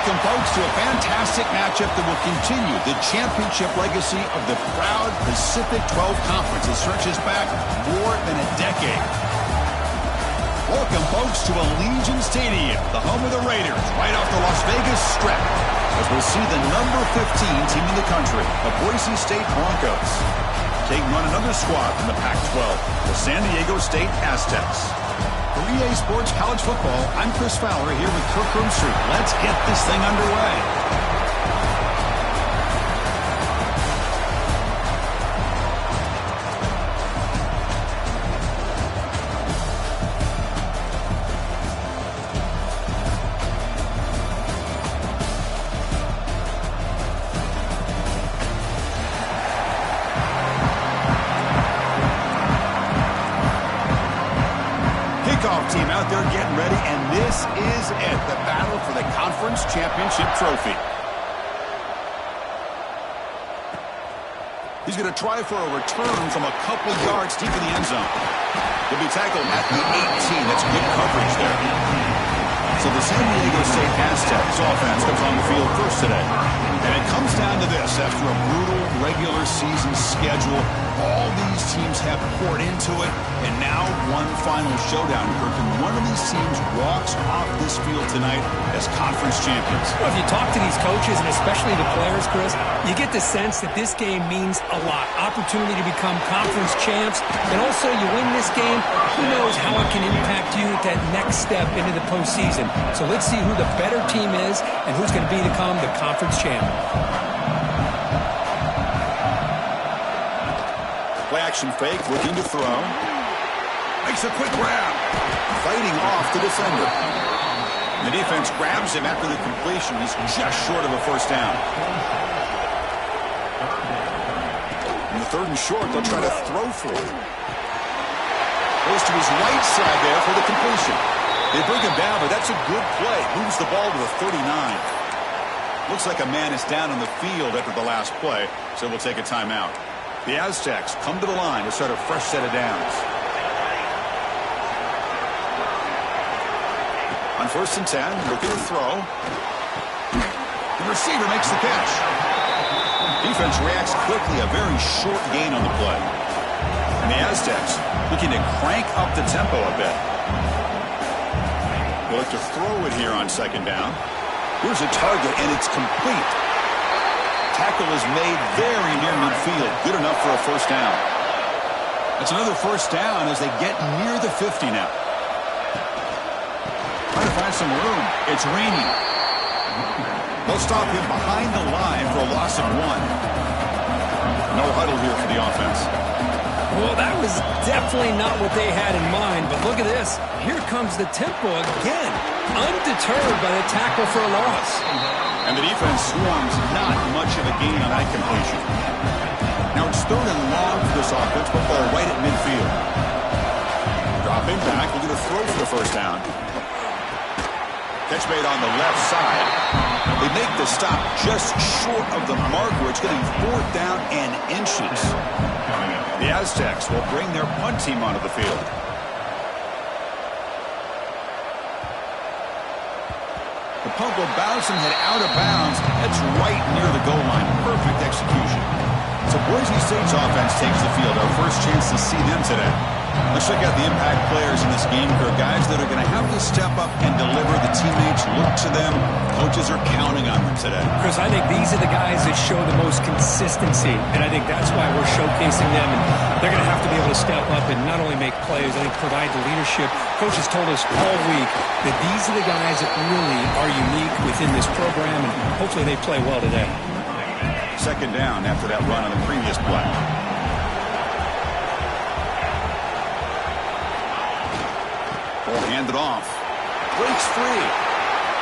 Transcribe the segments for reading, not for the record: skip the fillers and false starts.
Welcome, folks, to a fantastic matchup that will continue the championship legacy of the proud Pacific 12 Conference that stretches back more than a decade. Welcome, folks, to Allegiant Stadium, the home of the Raiders, right off the Las Vegas Strip, as we'll see the number 15 team in the country, the Boise State Broncos, taking on another squad from the PAC-12, the San Diego State Aztecs. For EA Sports College Football, I'm Chris Fowler here with Kirk Street. Let's get this thing underway. Team out there getting ready, and this is it, the battle for the conference championship trophy. He's going to try for a return from a couple yards deep in the end zone. He'll be tackled at the 18. That's good coverage there. So the San Diego State Aztecs offense comes on the field first today. And it comes down to this. After a brutal regular season schedule, all these teams have poured into it, and now one final showdown, Kirk, and one of these teams walks off this field tonight as conference champions. Well, if you talk to these coaches, and especially the players, Chris, you get the sense that this game means a lot. Opportunity to become conference champs, and also you win this game, who knows how it can impact you at that next step into the postseason. So let's see who the better team is and who's going to become the conference champion. Play action fake, looking to throw. Makes a quick grab. Fighting off the defender. The defense grabs him after the completion. He's just short of a first down. In the third and short, they'll try to throw for it. Goes to his right side there for the completion. They bring him down, but that's a good play. Moves the ball to the 39. Looks like a man is down on the field after the last play, so we'll take a timeout. The Aztecs come to the line to start a fresh set of downs. On 1st and 10, looking to throw. The receiver makes the catch. Defense reacts quickly, a very short gain on the play. And the Aztecs looking to crank up the tempo a bit. They'll look to throw it here on 2nd down. Here's a target, and it's complete. Tackle is made very near midfield. Good enough for a first down. That's another first down as they get near the 50 now. Trying to find some room. It's raining. They'll stop him behind the line for a loss of 1. No huddle here for the offense. Well, that was definitely not what they had in mind, but look at this. Here comes the tempo again, undeterred by the tackle for a loss. And the defense swarms not much of a gain on that completion. Now it's 3rd and long for this offense, but ball right at midfield. Dropping back, looking to throw for the first down. Catch made on the left side. They make the stop just short of the marker. It's getting 4th down and inches. The Aztecs will bring their punt team onto the field. The punt will bounce and head out of bounds. That's right near the goal line. Perfect execution. So Boise State's offense takes the field. Our first chance to see them today. Let's check out the impact players in this game here. Guys that are going to have to step up and deliver. The teammates look to them. Coaches are counting on them today. Chris, I think these are the guys that show the most consistency, and I think that's why we're showcasing them. And they're going to have to be able to step up and not only make plays, I think provide the leadership. Coaches told us all week that these are the guys that really are unique within this program, and hopefully they play well today. 2nd down after that run on the previous play. Ball handed off. Breaks free.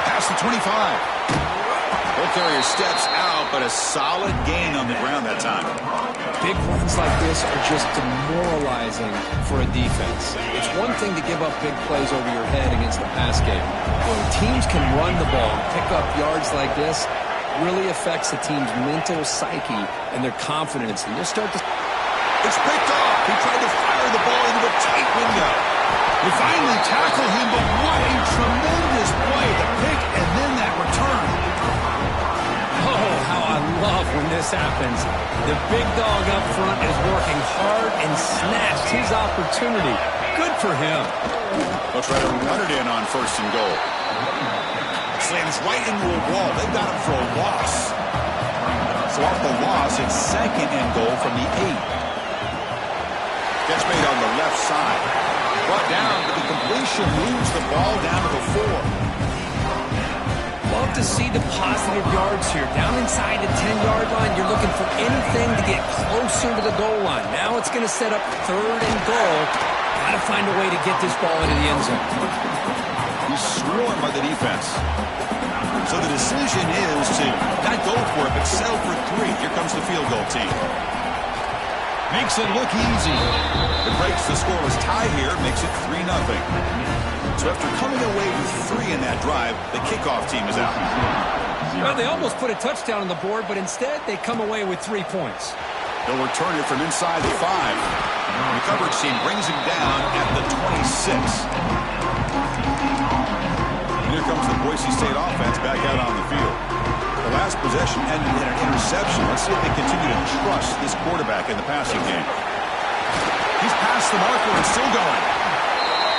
Past the 25. Ball carrier steps out, but a solid gain on the ground that time. Big runs like this are just demoralizing for a defense. It's one thing to give up big plays over your head against the pass game. When teams can run the ball and pick up yards like this, it really affects the team's mental psyche and their confidence. And you'll start to... It's picked off. He tried to fire the ball into a tight window. They finally tackle him, but what a tremendous play. The pick and then that return. when this happens. The big dog up front is working hard and snatched his opportunity. Good for him. They'll try to run it in on first and goal. Slams right into a wall. They've got him for a loss. So off the loss, it's second and goal from the 8. Gets made on the left side. Brought down, but the completion moves the ball down to the 4. Love to see the positive yards here. Down inside the 10-yard line, you're looking for anything to get closer to the goal line. Now it's going to set up third and goal. Got to find a way to get this ball into the end zone. He's swarmed by the defense. So the decision is to not go for it, but settle for 3. Here comes the field goal team. Makes it look easy. It breaks the scoreless tie here, makes it 3-0. So after coming away with 3 in that drive, the kickoff team is out. Well, they almost put a touchdown on the board, but instead they come away with 3 points. They'll return it from inside the 5. The coverage team brings him down at the 26. And here comes the Boise State offense back out on the field. The last possession ended in an interception. Let's see if they continue to trust this quarterback in the passing game. He's past the marker and still going.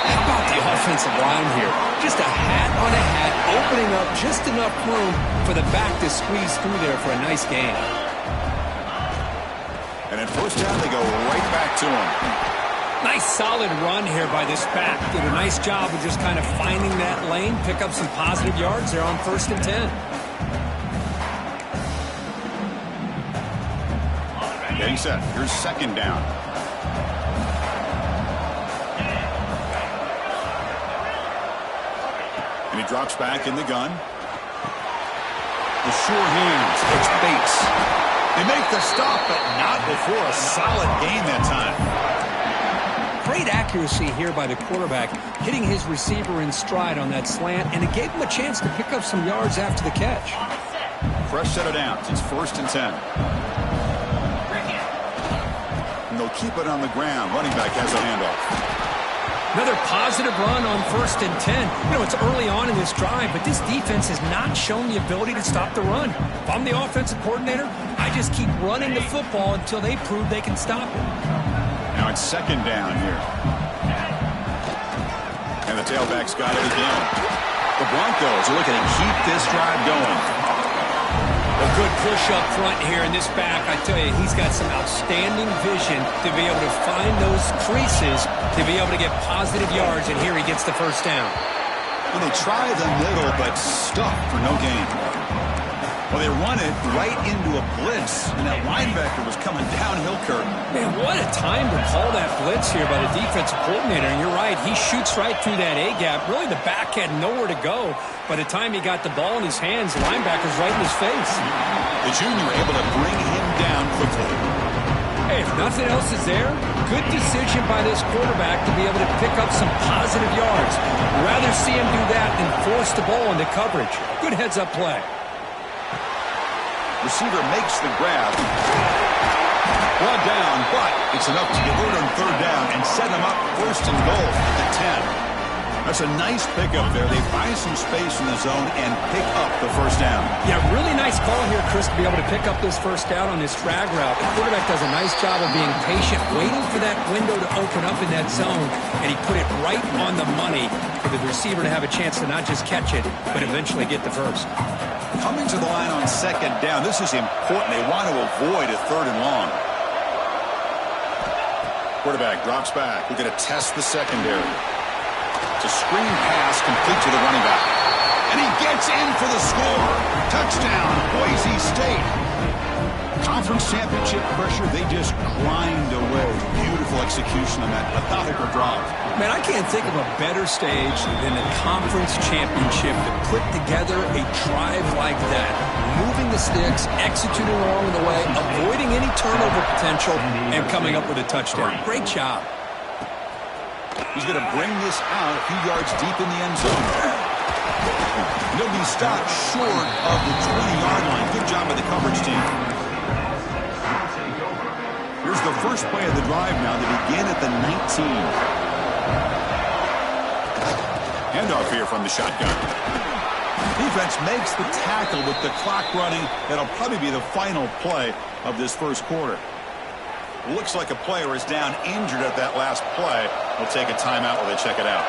How about the offensive line here? Just a hat on a hat, opening up just enough room for the back to squeeze through there for a nice gain. And then first down, they go right back to him. Nice solid run here by this back. Did a nice job of just kind of finding that lane, pick up some positive yards there on first and 10. Getting set. Here's second down. And he drops back in the gun. The sure hands. It's Bates. They make the stop, but not before a solid gain that time. Great accuracy here by the quarterback, hitting his receiver in stride on that slant, and it gave him a chance to pick up some yards after the catch. Fresh set of downs. It's first and 10. And they'll keep it on the ground. Running back has a handoff. Another positive run on first and 10. You know, it's early on in this drive, but this defense has not shown the ability to stop the run. If I'm the offensive coordinator, I just keep running the football until they prove they can stop it. Now it's second down here. And the tailback's got it again. The Broncos are looking to keep this drive going. A good push up front here in this back. I tell you, he's got some outstanding vision to be able to find those creases, to be able to get positive yards, and here he gets the first down. Well, they try the middle, but stuck for no gain. Well, they run it right into a blitz, and that linebacker was coming downhill, Kurt. Man, what a time to call that blitz here by the defensive coordinator. And you're right, he shoots right through that A-gap. Really, the back had nowhere to go. By the time he got the ball in his hands, the linebacker's right in his face. The junior able to bring him down quickly. Hey, if nothing else is there, good decision by this quarterback to be able to pick up some positive yards. Rather see him do that than force the ball into coverage. Good heads-up play. Receiver makes the grab. Brought down, but it's enough to get rid on third down and set him up first and goal at the 10. That's a nice pickup there. They find some space in the zone and pick up the first down. Yeah, really nice call here, Chris, to be able to pick up this first down on this drag route. The quarterback does a nice job of being patient, waiting for that window to open up in that zone, and he put it right on the money for the receiver to have a chance to not just catch it, but eventually get the first. Coming to the line on second down, this is important. They want to avoid a third and long. Quarterback drops back. We're going to test the secondary. It's a screen pass complete to the running back. And he gets in for the score. Touchdown, Boise State. Conference championship pressure, they just grind away. Beautiful execution on that methodical drive. Man, I can't think of a better stage than the conference championship to put together a drive like that. Moving the sticks, executing along the way, avoiding any turnover potential, and coming up with a touchdown. Great job. He's going to bring this out a few yards deep in the end zone. He'll be stopped short of the 20-yard line. Good job by the coverage team. Here's the first play of the drive now. They begin at the 19. Handoff here from the shotgun. defense makes the tackle with the clock running. That'll probably be the final play of this first quarter. Looks like a player is down injured at that last play. We'll take a timeout while they check it out.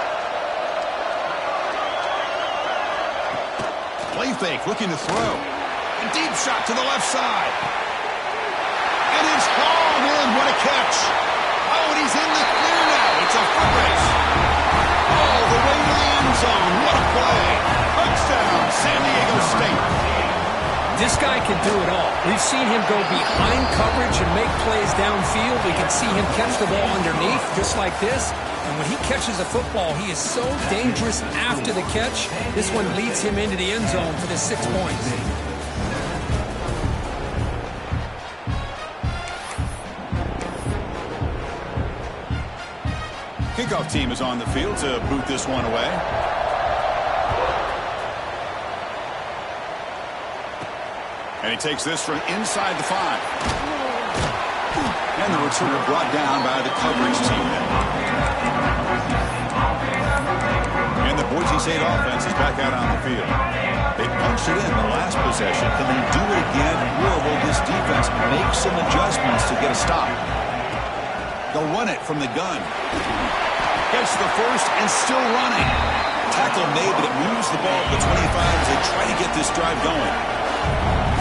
Play fake, looking to throw. A deep shot to the left side. And it's hauled in. What a catch. Oh, and he's in the clear now. It's a foot race. All the way to the end zone. What a play. Touchdown, San Diego State. This guy can do it all. We've seen him go behind coverage and make plays downfield. We can see him catch the ball underneath just like this. And when he catches a football, he is so dangerous after the catch. This one leads him into the end zone for the 6 points. Kickoff team is on the field to boot this one away. And he takes this from inside the 5. And the returner brought down by the coverage team. And the Boise State offense is back out on the field. They punched it in the last possession. Can they do it again, or will this defense make some adjustments to get a stop? They'll run it from the gun. Gets the first and still running. Tackle made, but it moves the ball to the 25 as they try to get this drive going.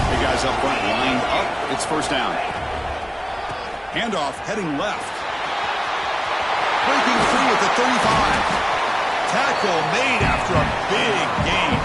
The guys up front lined up. It's first down. Handoff heading left. Breaking free at the 35. Tackle made after a big gain.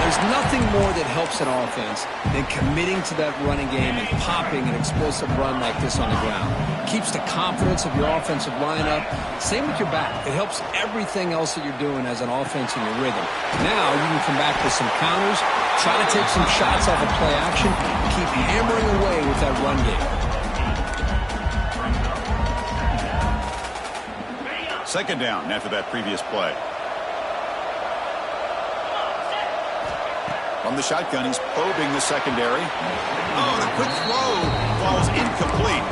There's nothing more that helps an offense than committing to that running game and popping an explosive run like this on the ground. Keeps the confidence of your offensive lineup. Same with your back. It helps everything else that you're doing as an offense in your rhythm. Now you can come back with some counters, try to take some shots off of play action, and keep hammering away with that run game. Second down after that previous play. From the shotgun, he's probing the secondary. Oh, the quick throw falls incomplete.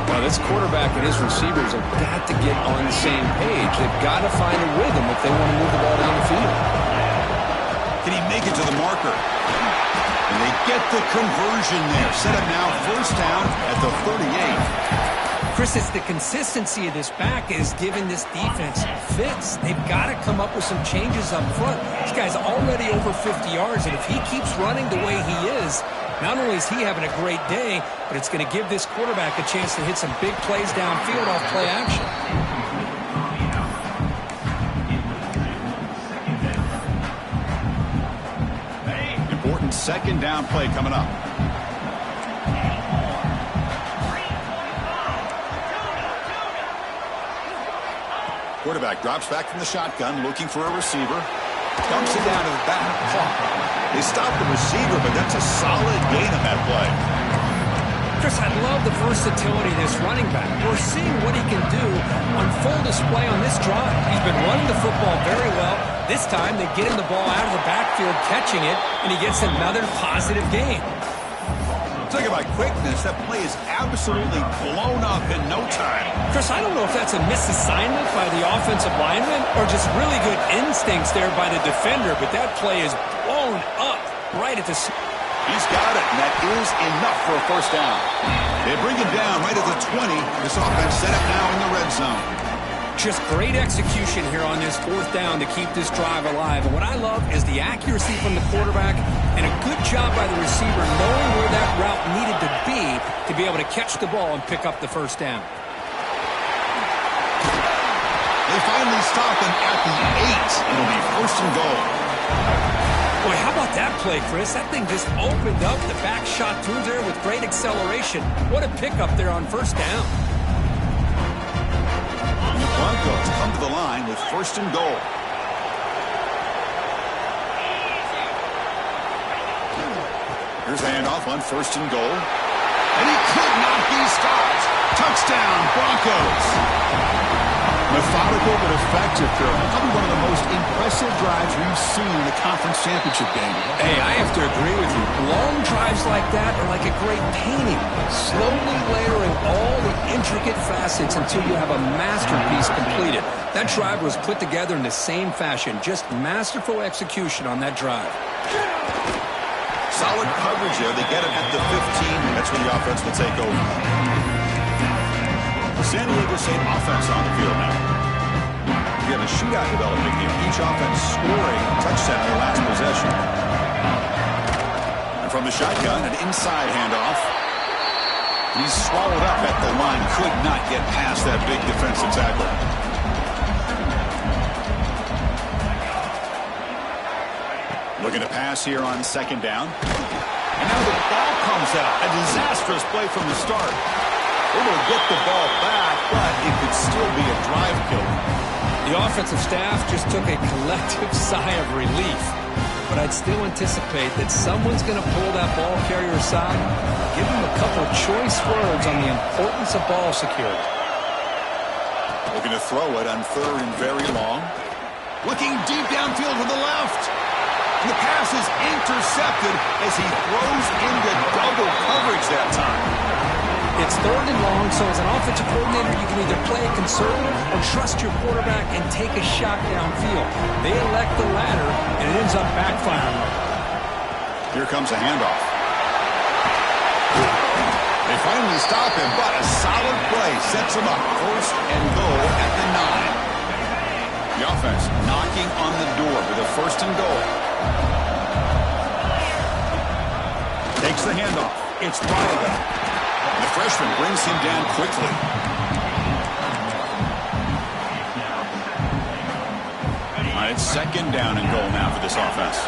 Well, this quarterback and his receivers have got to get on the same page. They've got to find a rhythm if they want to move the ball down the field. Can he make it to the marker? And they get the conversion there. Set up now, first down at the 38. Chris, it's the consistency of this back is giving this defense fits. They've got to come up with some changes up front. This guy's already over 50 yards, and if he keeps running the way he is, not only is he having a great day, but it's going to give this quarterback a chance to hit some big plays downfield off play action. Important second down play coming up. Quarterback drops back from the shotgun, looking for a receiver. Dumps it down to the back. They stop the receiver, but that's a solid gain on that play. Chris, I love the versatility of this running back. We're seeing what he can do on full display on this drive. He's been running the football very well. This time, they get him the ball out of the backfield, catching it, and he gets another positive gain. Talking about quickness, that play is absolutely blown up in no time. Chris, I don't know if that's a misassignment by the offensive lineman or just really good instincts there by the defender, but that play is blown up right at the... He's got it, and that is enough for a first down. They bring him down right at the 20. This offense set up now in the red zone. Just great execution here on this fourth down to keep this drive alive. And what I love is the accuracy from the quarterback and a good job by the receiver knowing where that route needed to be able to catch the ball and pick up the first down. They finally stop him at the 8. It'll be first and goal. Boy, how about that play, Chris? That thing just opened up. The back shot through there with great acceleration. What a pickup there on first down. And the Broncos come to the line with first and goal. Here's a handoff on first and goal. And he could not be stopped. Touchdown, Broncos. Methodical but effective, Kirk. Probably one of the most impressive drives we've seen in the conference championship game. Hey, I have to agree with you. Long drives like that are like a great painting. Slowly layering all the intricate facets until you have a masterpiece completed. That drive was put together in the same fashion. Just masterful execution on that drive. Solid coverage there. They get it at the 15. That's when the offense will take over. San Diego State offense on the field now. We have a shootout developing here. Each offense scoring a touchdown in their last possession. And from the shotgun, an inside handoff. He's swallowed up at the line. Could not get past that big defensive tackle. Looking to pass here on second down. And now the ball comes out. A disastrous play from the start. Able to get the ball back, but it could still be a drive killer. The offensive staff just took a collective sigh of relief. But I'd still anticipate that someone's going to pull that ball carrier aside, give him a couple of choice words on the importance of ball security. Looking to throw it on third and very long. Looking deep downfield to the left. And the pass is intercepted as he throws into double coverage that time. It's third and long, so as an offensive coordinator, you can either play it conservative or trust your quarterback and take a shot downfield. They elect the latter, and it ends up backfiring. Here comes a handoff. They finally stop him, but a solid play sets him up. First and goal at the 9. The offense knocking on the door with a first and goal. Takes the handoff. It's Bryant. The freshman brings him down quickly. All right, it's second down and goal now for this offense.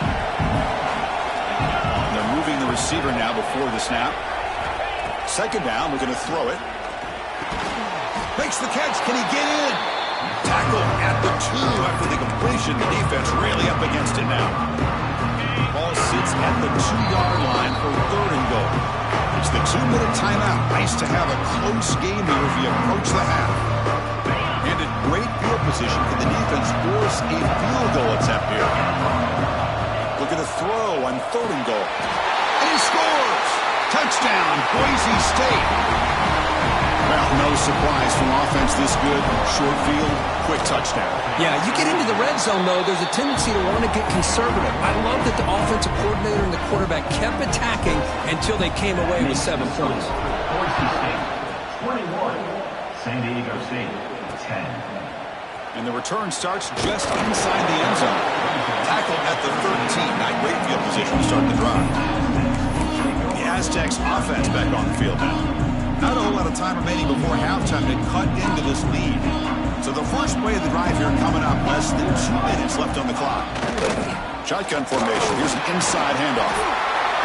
They're moving the receiver now before the snap. Second down, we're going to throw it. Makes the catch. Can he get in? Tackle at the 2 after the completion. The defense really up against it now. Ball sits at the 2-yard line for third and goal. It's the 2-minute timeout. Nice to have a close game here as we approach the half. And in great field position for the defense force a field goal attempt here. Looking to throw on third and goal. And he scores! Touchdown, Boise State. Well, no surprise from offense this good. Short field, quick touchdown. Yeah, you get into the red zone, though, there's a tendency to want to get conservative. I love that the offensive coordinator and the quarterback kept attacking until they came away with 7 points. Boise State, 21. San Diego State, 10. And the return starts just inside the end zone. Tackle at the 13. Not great field position to start the drive. The Aztecs offense back on the field now. Not a whole lot of time remaining before halftime to cut into this lead. So the first play of the drive here coming up. Less than 2 minutes left on the clock. Shotgun formation. Here's an inside handoff.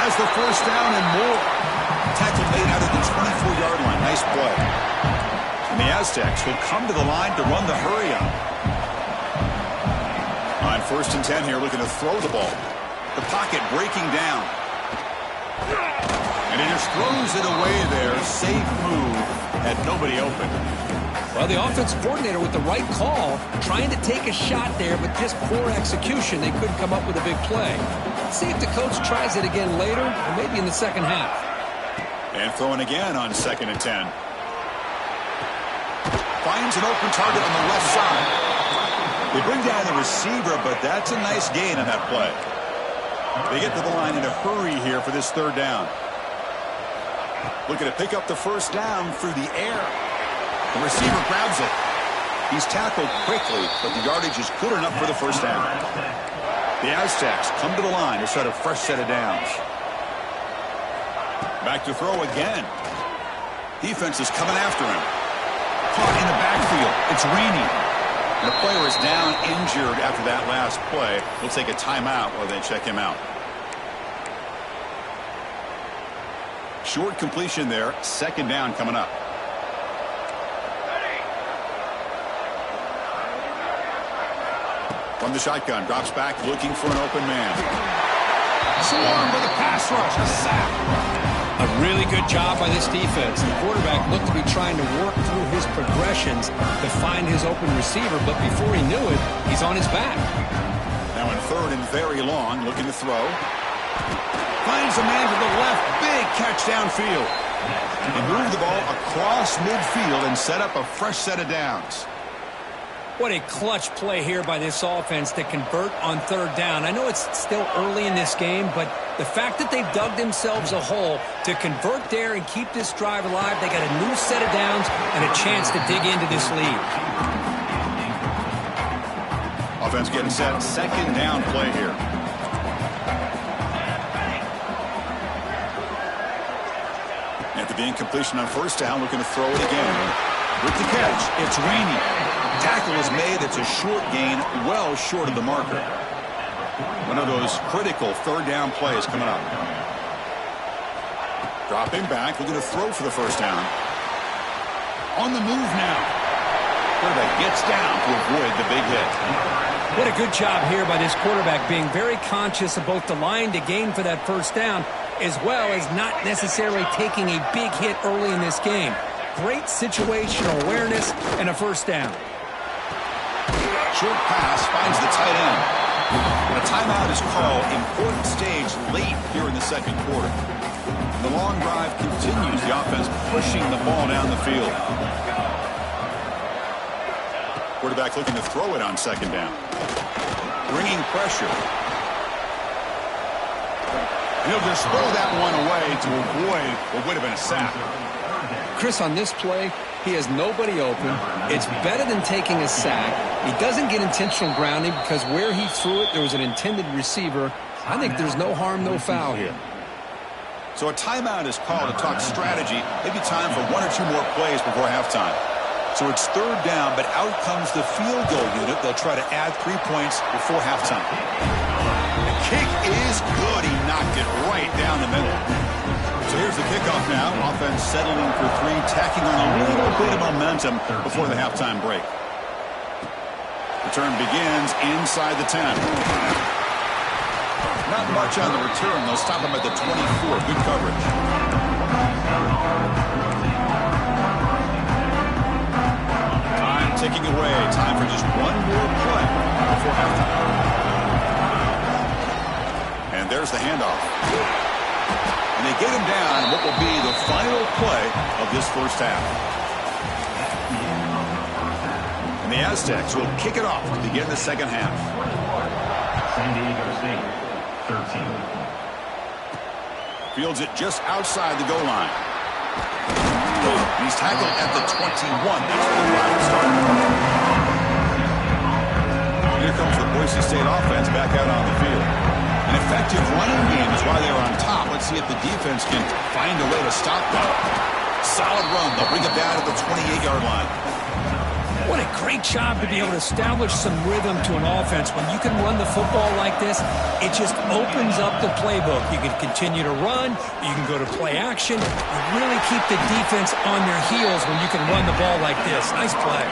Has the first down and more. Tackle made out of the 24-yard line. Nice play. And the Aztecs will come to the line to run the hurry up. On first and 10 here, looking to throw the ball. The pocket breaking down. And he just throws it away there. Safe move. Had nobody open. Well, the offensive coordinator with the right call, trying to take a shot there, but just poor execution. They couldn't come up with a big play. Let's see if the coach tries it again later, or maybe in the second half. And throwing again on second and 10. Finds an open target on the left side. They bring down the receiver, but that's a nice gain on that play. They get to the line in a hurry here for this third down. Looking to pick up the first down through the air. The receiver grabs it. He's tackled quickly, but the yardage is good enough for the first down. The Aztecs come to the line to set a fresh set of downs. Back to throw again. Defense is coming after him. Caught in the backfield. It's raining. And the player is down injured after that last play. We'll take a timeout while they check him out. Short completion there. Second down coming up. From the shotgun, drops back, looking for an open man. Swarmed with a pass rush, a sack. A really good job by this defense. The quarterback looked to be trying to work through his progressions to find his open receiver, but before he knew it, he's on his back. Now in third and very long, looking to throw. Finds a man to the left. Big catch downfield. He moved the ball across midfield and set up a fresh set of downs. What a clutch play here by this offense to convert on third down. I know it's still early in this game, but the fact that they've dug themselves a hole to convert there and keep this drive alive, they got a new set of downs and a chance to dig into this lead. Offense getting set. Second down play here. After the incompletion on first down, looking to throw it again. With the catch, it's Rainey. Tackle is made. It's a short gain, well short of the marker. One of those critical third down plays coming up. Dropping back, looking to throw for the first down. On the move now. Quarterback gets down to avoid the big hit. What a good job here by this quarterback, being very conscious of both the line to gain for that first down, as well as not necessarily taking a big hit early in this game. Great situational awareness and a first down. Short pass finds the tight end. A timeout is called. Important stage late here in the second quarter. The long drive continues. The offense pushing the ball down the field. Quarterback looking to throw it on second down. Bringing pressure. He'll just throw that one away to avoid what would have been a sack. Chris, on this play, he has nobody open. It's better than taking a sack. He doesn't get intentional grounding because where he threw it, there was an intended receiver. I think there's no harm, no foul here. So a timeout is called to talk strategy. Maybe time for one or two more plays before halftime. So it's third down, but out comes the field goal unit. They'll try to add 3 points before halftime. The kick is good. He knocked it right down the middle. So here's the kickoff now. Offense settling for three, tacking on a little bit of momentum before the halftime break. Return begins inside the 10. Not much on the return. They'll stop him at the 24. Good coverage. Time ticking away. Time for just one more play before halftime. And there's the handoff. And they get him down what will be the final play of this first half. And the Aztecs will kick it off to begin the second half. San Diego State, 13. Fields it just outside the goal line. He's tackled at the 21. That's where the drive started. Here comes the Boise State offense back out on the field. An effective running game is why they're on top. Let's see if the defense can find a way to stop them. Solid run. They'll bring it down to the 28-yard line. What a great job to be able to establish some rhythm to an offense. When you can run the football like this, it just opens up the playbook. You can continue to run. You can go to play action. You really keep the defense on their heels when you can run the ball like this. Nice play.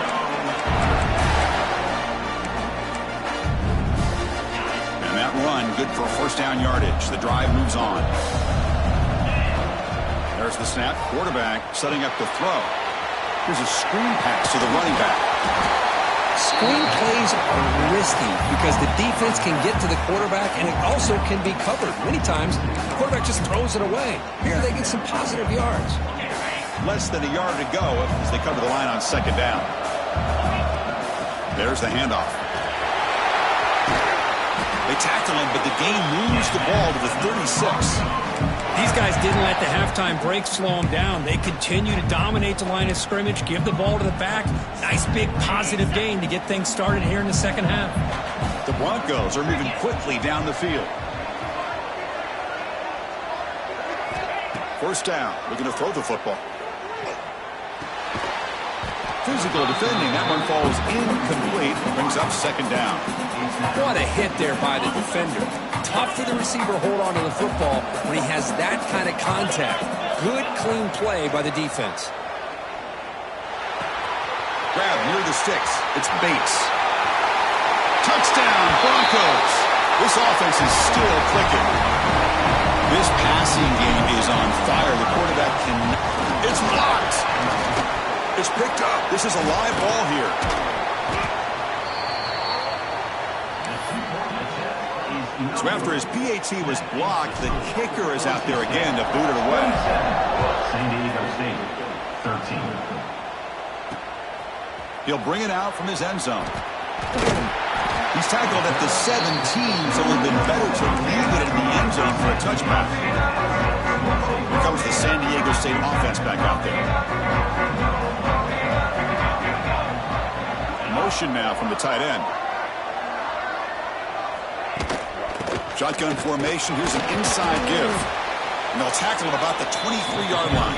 Run, good for first down yardage. The drive moves on. There's the snap. Quarterback setting up the throw. Here's a screen pass to the running back. Screen plays are risky because the defense can get to the quarterback and it also can be covered. Many times, the quarterback just throws it away. Here they get some positive yards. Less than a yard to go as they cover the line on second down. There's the handoff. They tackle him, but the game moves the ball to the 36. These guys didn't let the halftime break slow them down. They continue to dominate the line of scrimmage, give the ball to the back. Nice big positive gain to get things started here in the second half. The Broncos are moving quickly down the field. First down, looking to throw the football. Physical defending, that one falls incomplete, brings up second down. What a hit there by the defender. Tough for the receiver to hold on to the football when he has that kind of contact. Good, clean play by the defense. Grab near the sticks. It's Bates. Touchdown, Broncos. This offense is still clicking. This passing game is on fire. The quarterback cannot. It's blocked. It's picked up. This is a live ball here. So after his PAT was blocked, the kicker is out there again to boot it away. San Diego State, 13. He'll bring it out from his end zone. He's tackled at the 17, so it would have been better to leave it in the end zone for a touchback. Here comes the San Diego State offense back out there. Motion now from the tight end. Shotgun formation. Here's an inside give. And they'll tackle him about the 23-yard line.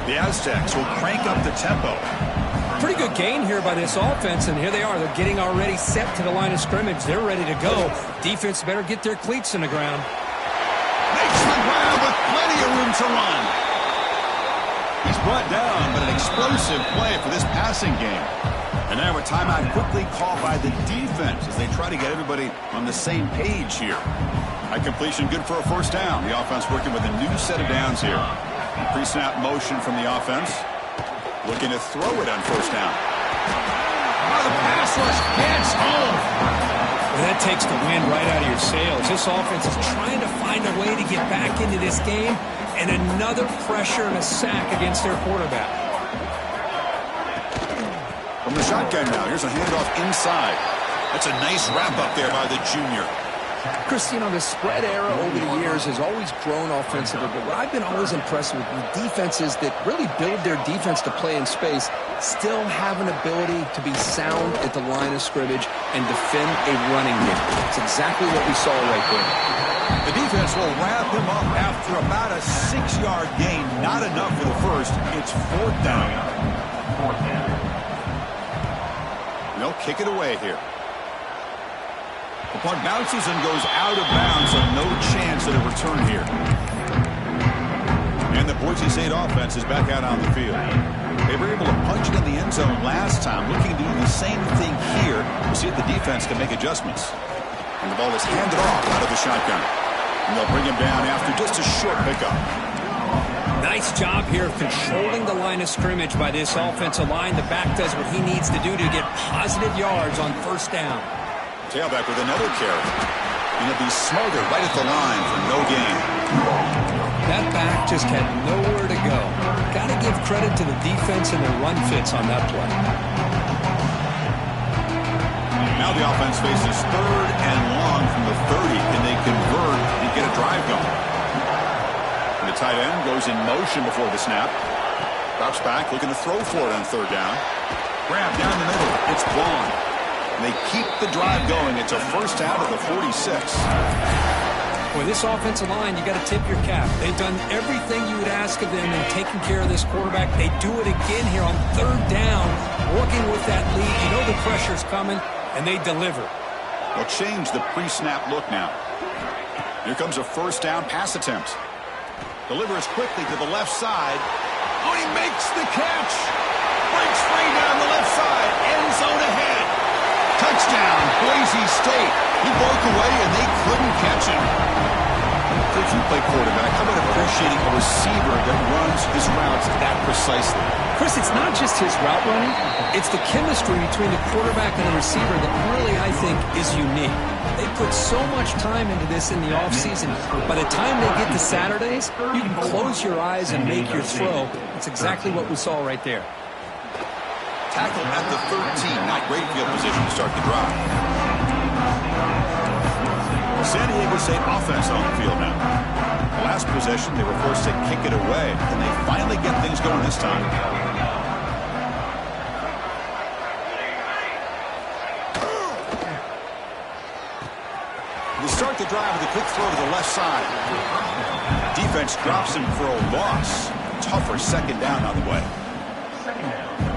The Aztecs will crank up the tempo. Pretty good gain here by this offense, and here they are. They're getting already set to the line of scrimmage. They're ready to go. Defense better get their cleats in the ground. Makes the ground with plenty of room to run. He's brought down, but an explosive play for this passing game. And now a timeout quickly called by the defense as they try to get everybody on the same page here. High completion, good for a first down. The offense working with a new set of downs here. Pre-snap motion from the offense. Looking to throw it on first down. Oh, the pass rush gets home. Well, that takes the wind right out of your sails. This offense is trying to find a way to get back into this game, and another pressure and a sack against their quarterback. From the shotgun now, here's a handoff inside. That's a nice wrap up there by the junior. Chris, you know, the spread era over the years has always grown offensively, but what I've been always impressed with defenses that really build their defense to play in space still have an ability to be sound at the line of scrimmage and defend a running game. It's exactly what we saw right there. The defense will wrap him up after about a 6-yard gain. Not enough for the first. It's fourth down. They'll kick it away here. The puck bounces and goes out of bounds, so no chance at a return here. And the Boise State offense is back out on the field. They were able to punch it in the end zone last time, looking to do the same thing here to see if the defense can make adjustments. And the ball is handed off out of the shotgun. And they'll bring him down after just a short pickup. Nice job here of controlling the line of scrimmage by this offensive line. The back does what he needs to do to get positive yards on first down. Tailback with another carry. And he'll be smothered right at the line for no gain. That back just had nowhere to go. Got to give credit to the defense and their run fits on that play. Now the offense faces third and long from the 30. Can they convert and get a drive going? And the tight end goes in motion before the snap. Drops back, looking to throw for it on third down. Grab down the middle. It's Vaughn. And they keep the drive going. It's a first down at the 46. With this offensive line, you got to tip your cap. They've done everything you would ask of them in taking care of this quarterback. They do it again here on third down, working with that lead. You know the pressure's coming, and they deliver. They'll change the pre-snap look now. Here comes a first down pass attempt. Delivers quickly to the left side. Oh, he makes the catch. Breaks free down the left side. End zone ahead. Touchdown, Boise State. He broke away, and they couldn't catch him. So if you play quarterback, how about appreciating a receiver that runs his routes that precisely? Chris, it's not just his route running. It's the chemistry between the quarterback and the receiver that really, I think, is unique. They put so much time into this in the offseason. By the time they get to Saturdays, you can close your eyes and make your throw. It's exactly what we saw right there. Tackle at the 13. Not great field position to start the drive. San Diego State offense on the field now. The last possession, they were forced to kick it away, and they finally get things going this time. They start the drive with a quick throw to the left side. Defense drops him for a loss. Tougher second down on the way.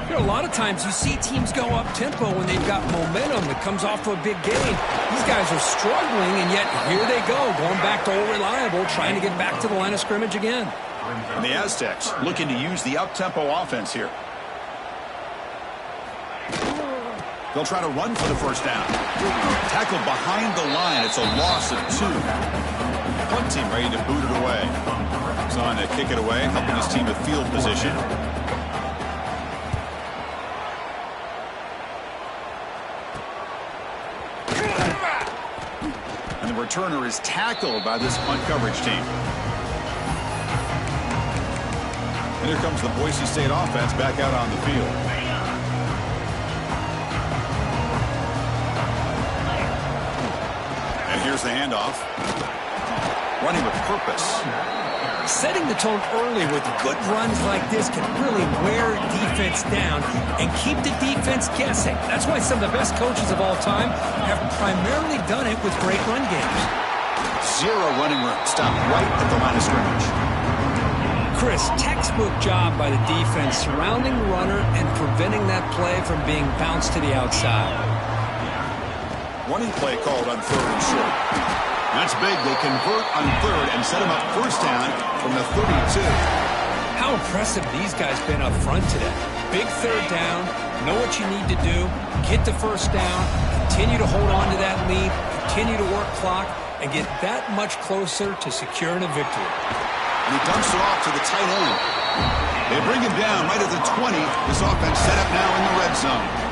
You know, a lot of times you see teams go up-tempo when they've got momentum that comes off of a big game. These guys are struggling, and yet here they go, going back to old reliable, trying to get back to the line of scrimmage again. And the Aztecs looking to use the up-tempo offense here. They'll try to run for the first down. Tackled behind the line. It's a loss of 2. Punt team ready to boot it away. He's on to kick it away, helping his team with field position. And the returner is tackled by this punt coverage team. And here comes the Boise State offense back out on the field. And here's the handoff. Running with purpose. Setting the tone early with good runs like this can really wear defense down and keep the defense guessing. That's why some of the best coaches of all time have primarily done it with great run games. 0 running room. Stop right at the line of scrimmage. Chris, textbook job by the defense surrounding the runner and preventing that play from being bounced to the outside. Running play called on 3rd and short. That's big. They convert on 3rd and set him up first down from the 32. How impressive these guys been up front today. Big 3rd down, know what you need to do, get the first down, continue to hold on to that lead, continue to work clock, and get that much closer to securing a victory. And he dumps it off to the tight end. They bring him down right at the 20. This offense set up now in the red zone.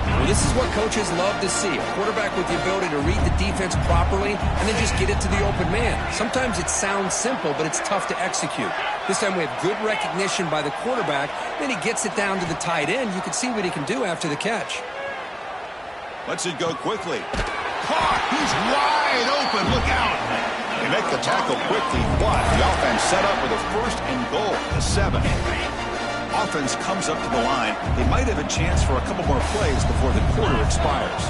Well, this is what coaches love to see. A quarterback with the ability to read the defense properly and then just get it to the open man. Sometimes it sounds simple, but it's tough to execute. This time we have good recognition by the quarterback. Then he gets it down to the tight end. You can see what he can do after the catch. Lets it go quickly. Caught! He's wide open. Look out! They make the tackle quickly, but the offense set up with a 1st and goal, the 7. Offense comes up to the line. They might have a chance for a couple more plays before the quarter expires.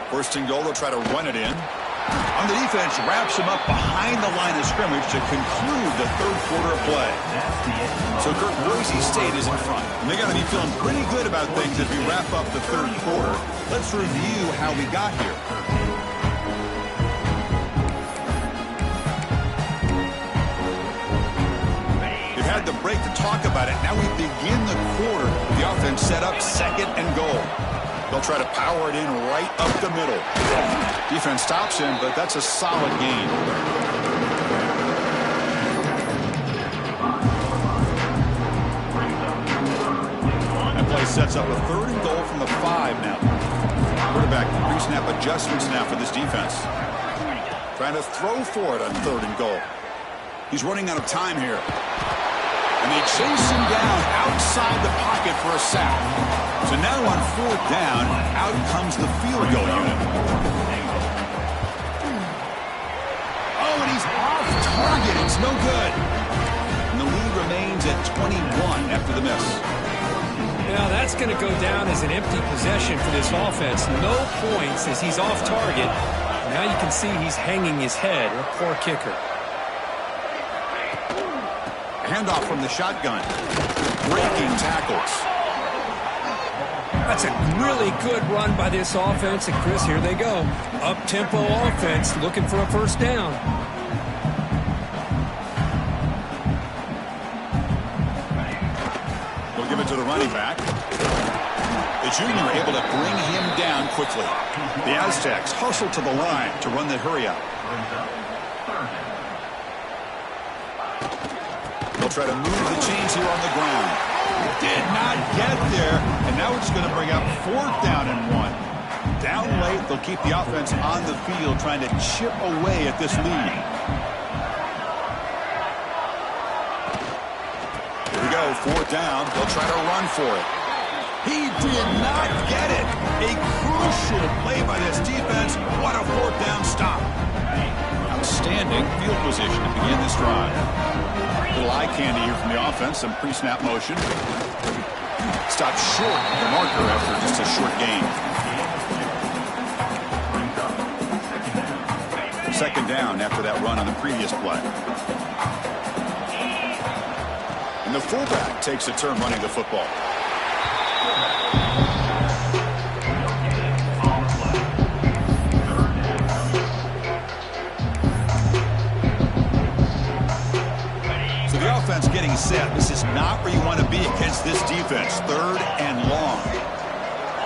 1st and goal, they'll try to run it in. On the defense, wraps him up behind the line of scrimmage to conclude the 3rd quarter of play. So Kirk, Boise State is in front. And they got to be feeling pretty good about things as we wrap up the 3rd quarter. Let's review how we got here. Had the break to talk about it. Now we begin the quarter. The offense set up 2nd and goal. They'll try to power it in right up the middle. Defense stops him, but that's a solid gain. That play sets up a 3rd and goal from the 5 now. Quarterback pre-snap adjustments now for this defense. Trying to throw for it on 3rd and goal. He's running out of time here. And they chase him down outside the pocket for a sack. So now on 4th down, out comes the field goal unit. Oh, and he's off target. It's no good. And the lead remains at 21 after the miss. Now that's going to go down as an empty possession for this offense. No points as he's off target. Now you can see he's hanging his head. A poor kicker. Handoff from the shotgun. Breaking tackles. That's a really good run by this offense. And Chris, here they go. Up-tempo offense looking for a first down. We'll give it to the running back. The junior able to bring him down quickly. The Aztecs hustle to the line to run the hurry-up. Try to move the chains here on the ground. Did not get there, and now it's going to bring up 4th down and 1. Down late, they'll keep the offense on the field trying to chip away at this lead. Here we go, 4th down. They'll try to run for it. He did not get it. A crucial play by this defense. What a 4th down stop. Outstanding field position to begin this drive. Little eye candy here from the offense. Some pre-snap motion. Stopped short of the marker after just a short gain. 2nd down after that run on the previous play. And the fullback takes a turn running the football. So the offense getting set. This is not where you want to be against this defense. 3rd and long.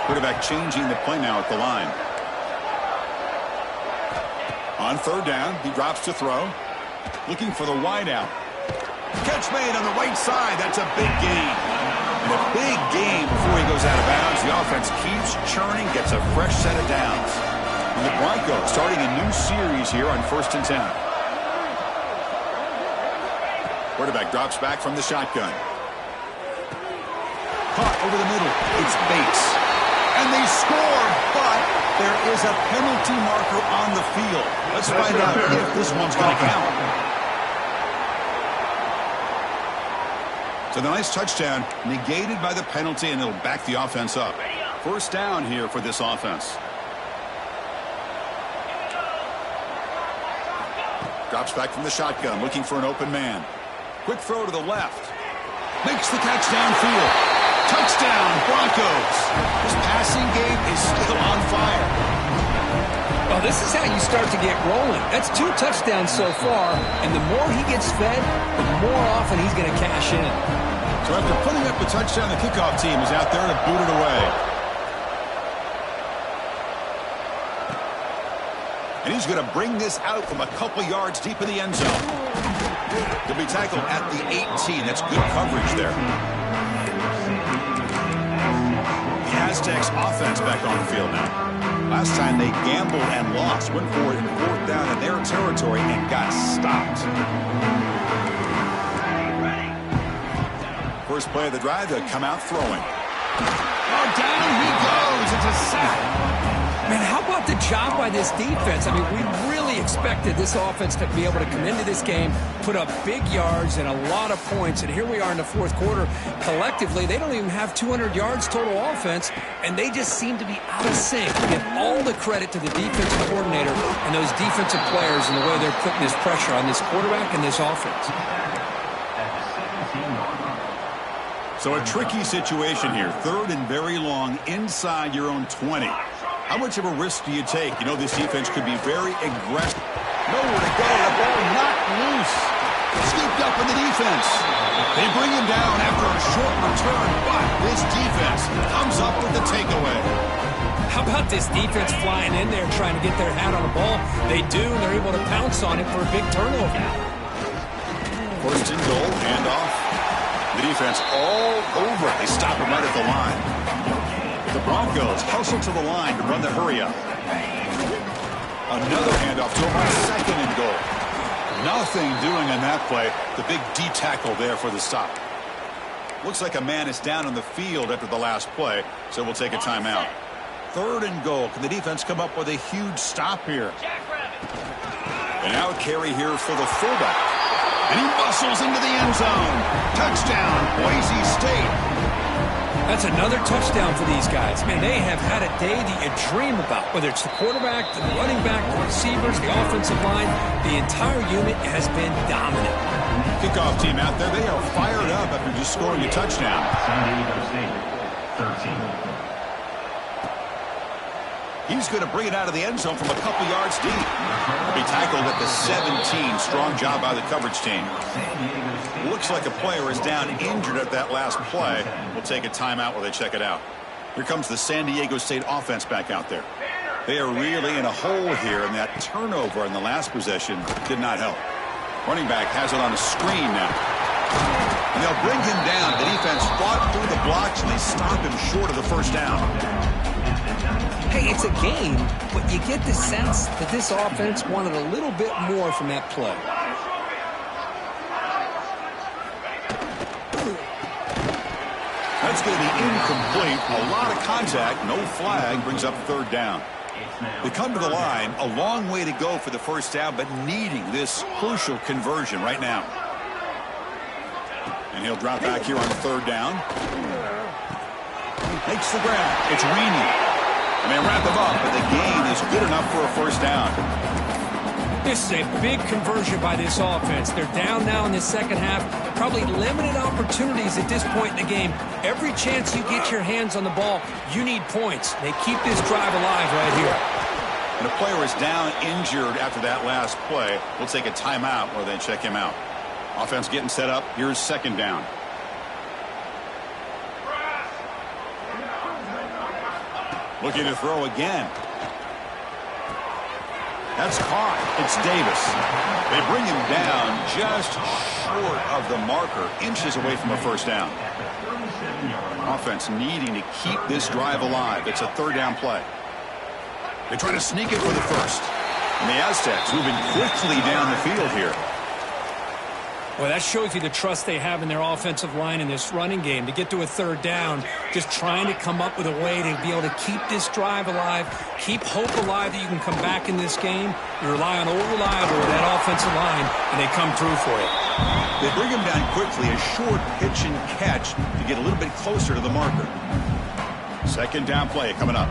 Quarterback changing the play now at the line. On 3rd down, he drops to throw. Looking for the wide out. Catch made on the right side. That's a big gain. And a big gain before he goes out of bounds. The offense keeps churning, gets a fresh set of downs. And the Broncos starting a new series here on 1st and 10. Quarterback drops back from the shotgun. Caught over the middle. It's Bates. And they score, but there is a penalty marker on the field. Let's find out if this one's going to count. So the nice touchdown negated by the penalty, and it'll back the offense up. 1st down here for this offense. Drops back from the shotgun, looking for an open man. Quick throw to the left. Makes the catch downfield. Touchdown, Broncos. This passing game is still on fire. Well, this is how you start to get rolling. That's 2 touchdowns so far, and the more he gets fed, the more often he's going to cash in. So after putting up the touchdown, the kickoff team is out there to boot it away. And he's going to bring this out from a couple yards deep in the end zone. He'll be tackled at the 18. That's good coverage there. The Aztecs offense back on the field now. Last time they gambled and lost. Went for it in 4th down in their territory and got stopped. First play of the drive, they'll come out throwing. Oh, down he goes. It's a sack. Man, how about the job by this defense? I mean, we really expected this offense to be able to come into this game, put up big yards and a lot of points, and here we are in the 4th quarter. Collectively, they don't even have 200 yards total offense, and they just seem to be out of sync. Give all the credit to the defensive coordinator and those defensive players and the way they're putting this pressure on this quarterback and this offense. So a tricky situation here. 3rd and very long inside your own 20. How much of a risk do you take? You know, this defense could be very aggressive. Nowhere to go. The ball knocked loose. Scooped up in the defense. They bring him down after a short return, but this defense comes up with the takeaway. How about this defense flying in there trying to get their hat on the ball? They do, and they're able to pounce on it for a big turnover. 1st and goal, handoff. The defense all over. They stop him right at the line. The Broncos hustle to the line to run the hurry-up. Another handoff to him on 2nd and goal. Nothing doing on that play. The big D tackle there for the stop. Looks like a man is down on the field after the last play, so we'll take a timeout. 3rd and goal. Can the defense come up with a huge stop here? An out carry here for the fullback. And he bustles into the end zone. Touchdown, Boise State. That's another touchdown for these guys. Man, they have had a day that you dream about, whether it's the quarterback, the running back, the receivers, the offensive line. The entire unit has been dominant. Kickoff team out there. They are fired up after just scoring a touchdown. San Diego State, 13. He's going to bring it out of the end zone from a couple yards deep. He'll be tackled at the 17. Strong job by the coverage team. Looks like a player is down injured at that last play. We'll take a timeout while they check it out. Here comes the San Diego State offense back out there. They are really in a hole here, and that turnover in the last possession did not help. Running back has it on a screen now. And they'll bring him down. The defense fought through the blocks, and they stop him short of the 1st down. Hey, it's a game, but you get the sense that this offense wanted a little bit more from that play. That's going to be incomplete. A lot of contact. No flag. Brings up 3rd down. They come to the line. A long way to go for the 1st down, but needing this crucial conversion right now. And he'll drop back here on 3rd down. Makes the grab. It's Reaney. And they wrap him up, but the gain is good enough for a 1st down. This is a big conversion by this offense. They're down now in the 2nd half. Probably limited opportunities at this point in the game. Every chance you get your hands on the ball, you need points. They keep this drive alive right here. And a player is down injured after that last play. We'll take a timeout while they check him out. Offense getting set up. Here's second down. Looking to throw again. That's caught. It's Davis. They bring him down just short of the marker, inches away from a first down. Offense needing to keep this drive alive. It's a third down play. They try to sneak it for the first. And the Aztecs moving quickly down the field here. Well, that shows you the trust they have in their offensive line in this running game to get to a third down, just trying to come up with a way to be able to keep this drive alive, keep hope alive that you can come back in this game. You rely on old reliable with that offensive line, and they come through for you. They bring him down quickly, a short pitch and catch to get a little bit closer to the marker. Second down play coming up.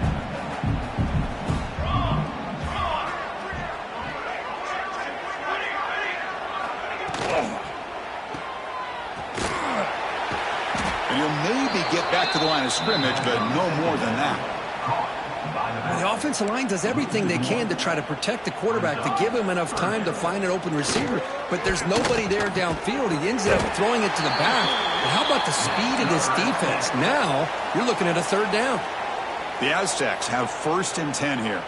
And he'll maybe get back to the line of scrimmage, but no more than that. The offensive line does everything they can to try to protect the quarterback, to give him enough time to find an open receiver, but there's nobody there downfield. He ends up throwing it to the back. But how about the speed of this defense? Now you're looking at a third down. The Aztecs have first and 10 here.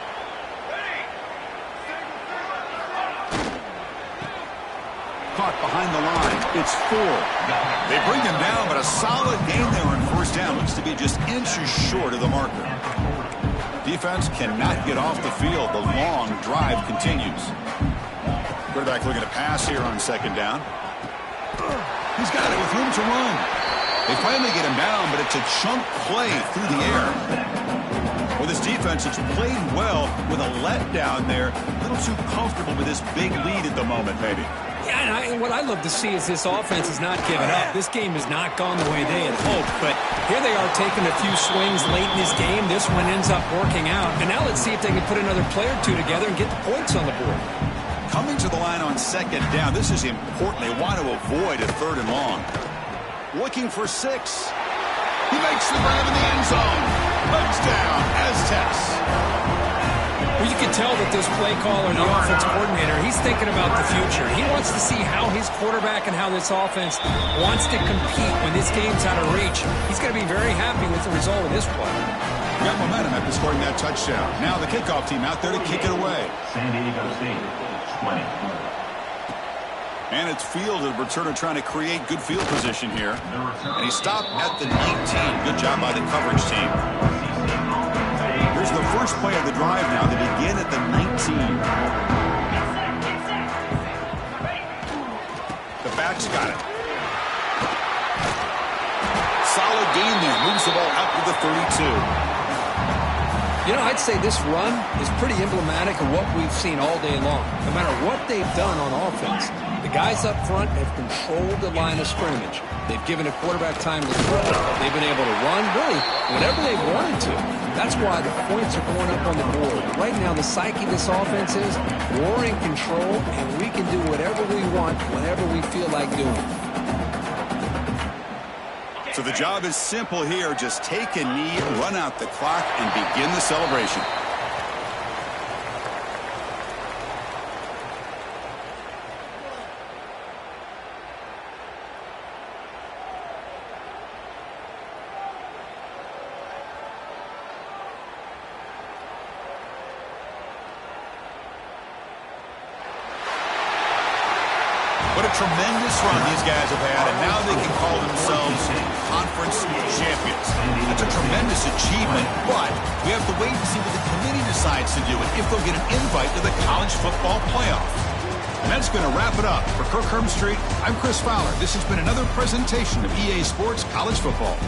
Caught behind the line. It's 4. They bring him down, but a solid gain there on first down. Looks to be just inches short of the marker. Defense cannot get off the field. The long drive continues. Quarterback looking to pass here on second down. He's got it with room to run. They finally get him down, but it's a chunk play through the air. Well, this defense has played well with a letdown there. A little too comfortable with this big lead at the moment, maybe. Yeah, and what I love to see is this offense is not giving up. This game has not gone the way they had hoped, but here they are taking a few swings late in this game. This one ends up working out, and now let's see if they can put another play or two together and get the points on the board. Coming to the line on second down, this is important. They want to avoid a third and long. Looking for 6. He makes the grab in the end zone. Touchdown, Aztecs. Well, you can tell that this play caller, the offense coordinator, he's thinking about the future. He wants to see how his quarterback and how this offense wants to compete when this game's out of reach. He's going to be very happy with the result of this play. Got momentum after scoring that touchdown. Now the kickoff team out there to kick it away. San Diego State, 20. And it's fielded. Returner trying to create good field position here. And he stopped at the 19. Good job by the coverage team. Here's the first play of the drive now. They begin at the 19. The back's got it. Solid gain there. Moves the ball out to the 32. You know, I'd say this run is pretty emblematic of what we've seen all day long. No matter what they've done on offense, the guys up front have controlled the line of scrimmage. They've given a quarterback time to throw. They've been able to run, really, whenever they've wanted to. That's why the points are going up on the board. Right now, the psyche of this offense is we're in control, and we can do whatever we want whenever we feel like doing. So the job is simple here. Just take a knee, run out the clock, and begin the celebration. What a tremendous run these guys have had, and now they can call themselves conference champions. That's a tremendous achievement, but we have to wait and see what the committee decides to do and if they'll get an invite to the college football playoff. And that's going to wrap it up. For Kirk Street, I'm Chris Fowler. This has been another presentation of EA Sports College Football.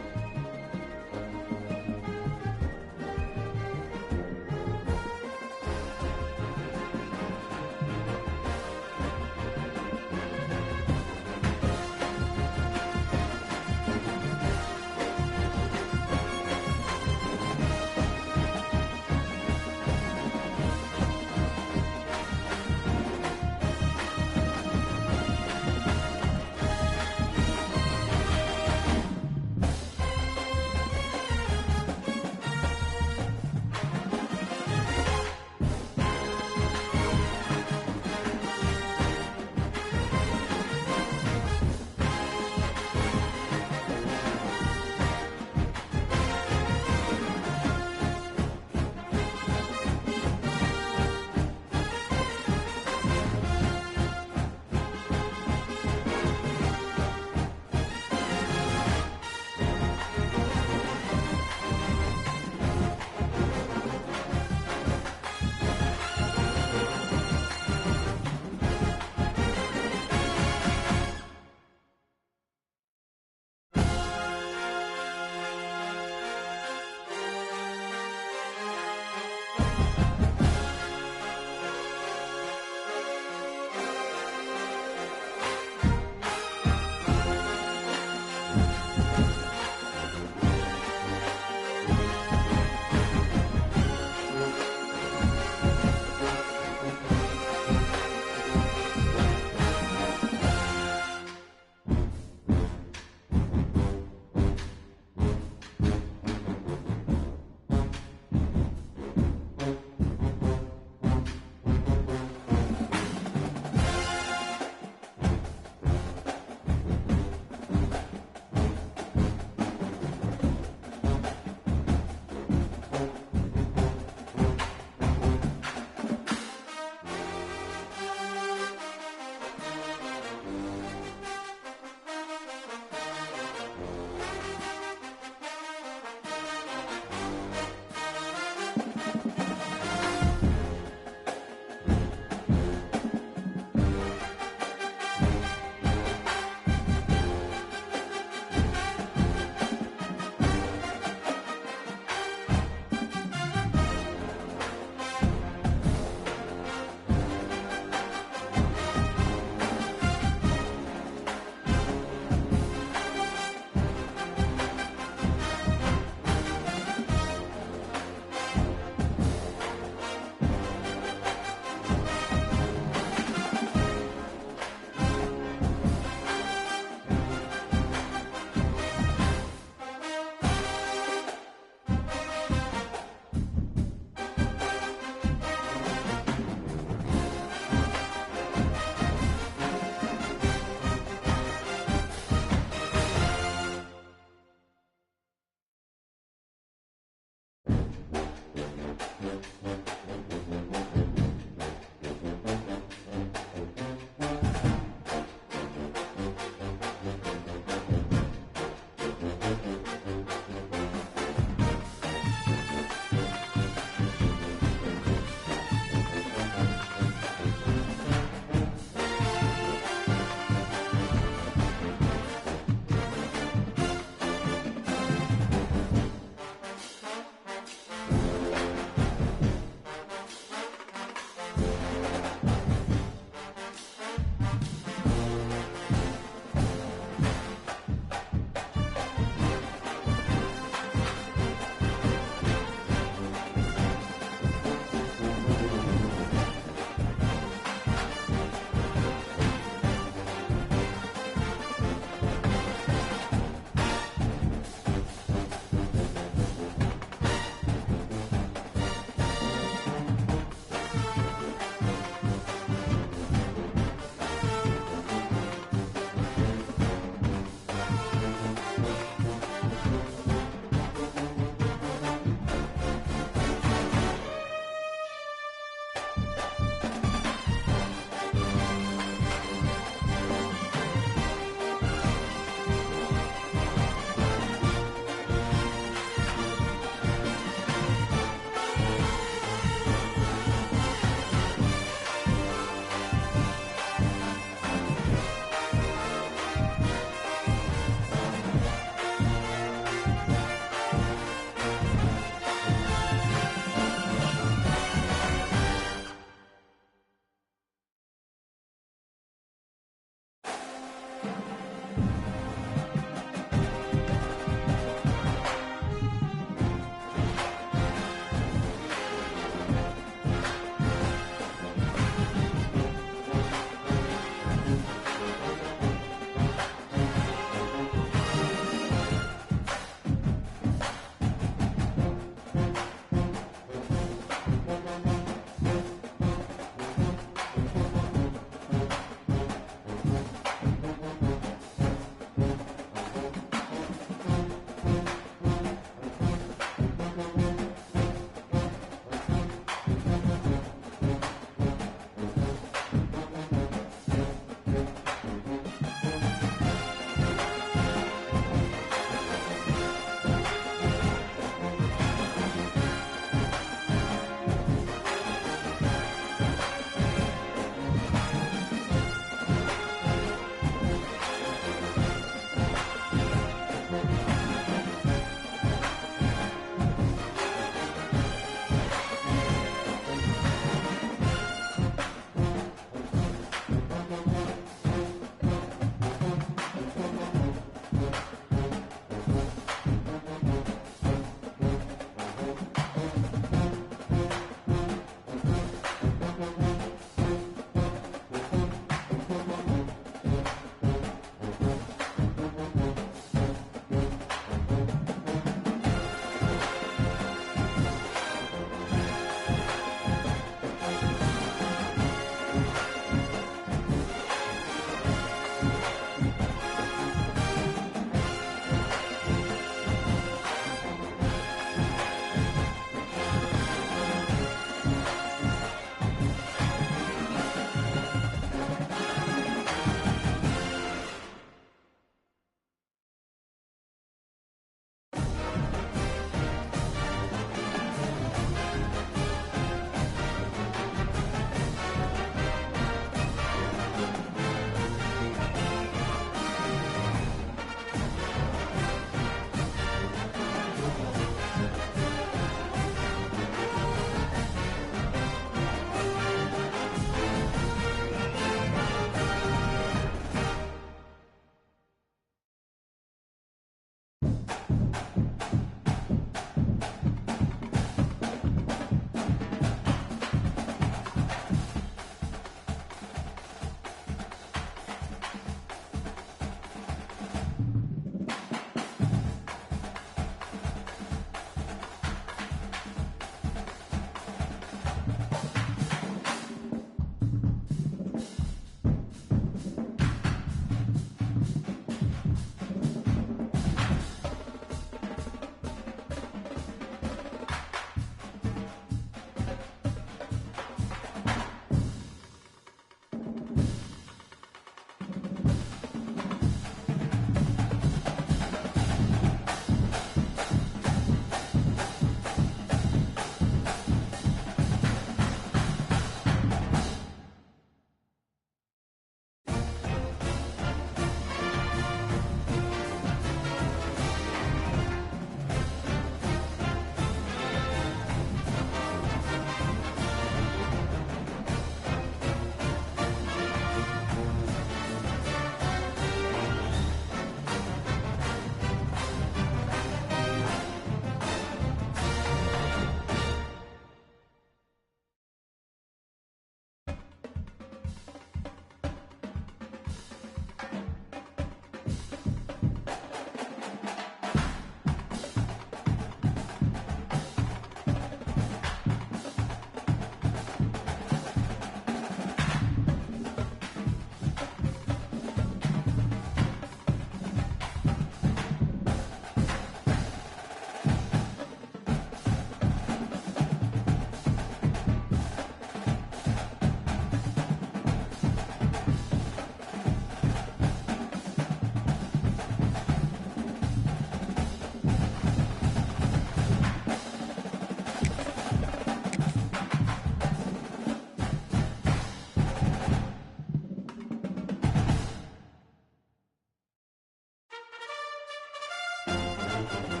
you